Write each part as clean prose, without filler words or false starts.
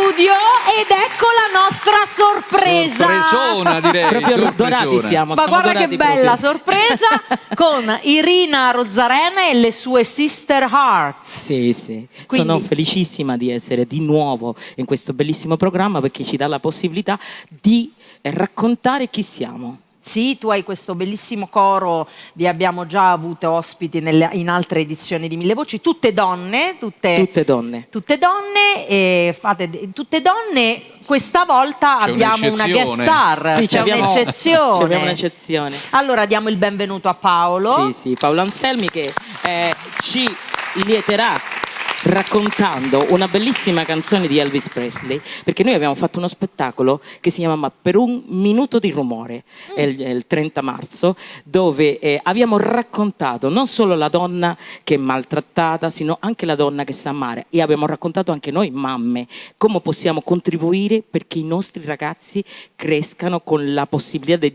studio ed ecco la nostra sorpresa. Sorpresona, direi. Proprio dorati siamo. Ma guarda che bella proprio. sorpresa con Irina Arozarena e le sue Sister Hearts. Sì, sì. Quindi... Sono felicissima di essere di nuovo in questo bellissimo programma perché ci dà la possibilità di raccontare chi siamo. Sì, tu hai questo bellissimo coro, vi abbiamo già avuto ospiti in altre edizioni di MilleVoci, tutte donne, tutte donne, tutte donne, questa volta abbiamo una guest star, sì, c'è un'eccezione. Allora diamo il benvenuto a Paolo. Sì, Paolo Anselmi che ci lieterà raccontando una bellissima canzone di Elvis Presley, perché noi abbiamo fatto uno spettacolo che si chiama Per un minuto di rumore, il 30 marzo, dove abbiamo raccontato non solo la donna che è maltrattata, sino anche la donna che sa amare, e abbiamo raccontato anche noi mamme come possiamo contribuire perché i nostri ragazzi crescano con la possibilità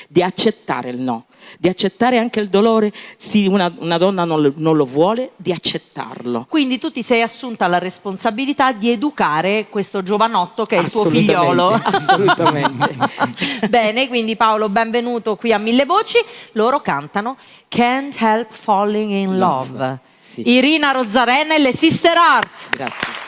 di accettare il no, di accettare anche il dolore. Sì, una donna non lo vuole, di accettarlo. Quindi tu ti sei assunta la responsabilità di educare questo giovanotto che è il tuo figliolo. Assolutamente. Bene, quindi Paolo, benvenuto qui a MilleVoci. Loro cantano Can't Help Falling in Love. Sì. Irina Arozarena e le Sister Hearts. Grazie.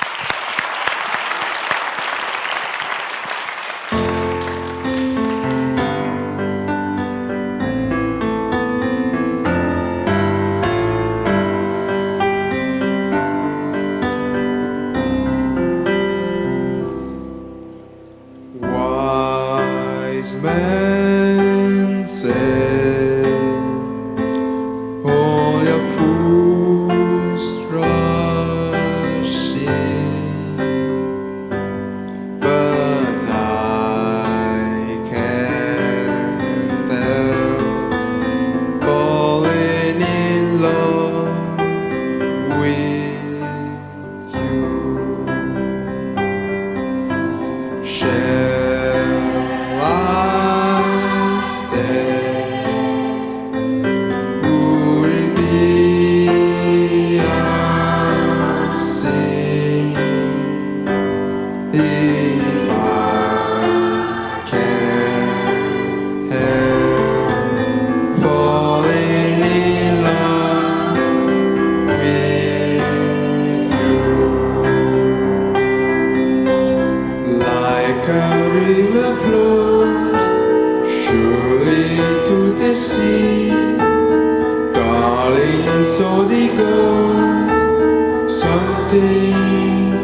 Men say, all your fools rush in, but I can't help falling in love with you. So they go, some things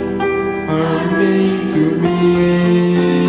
are made to be.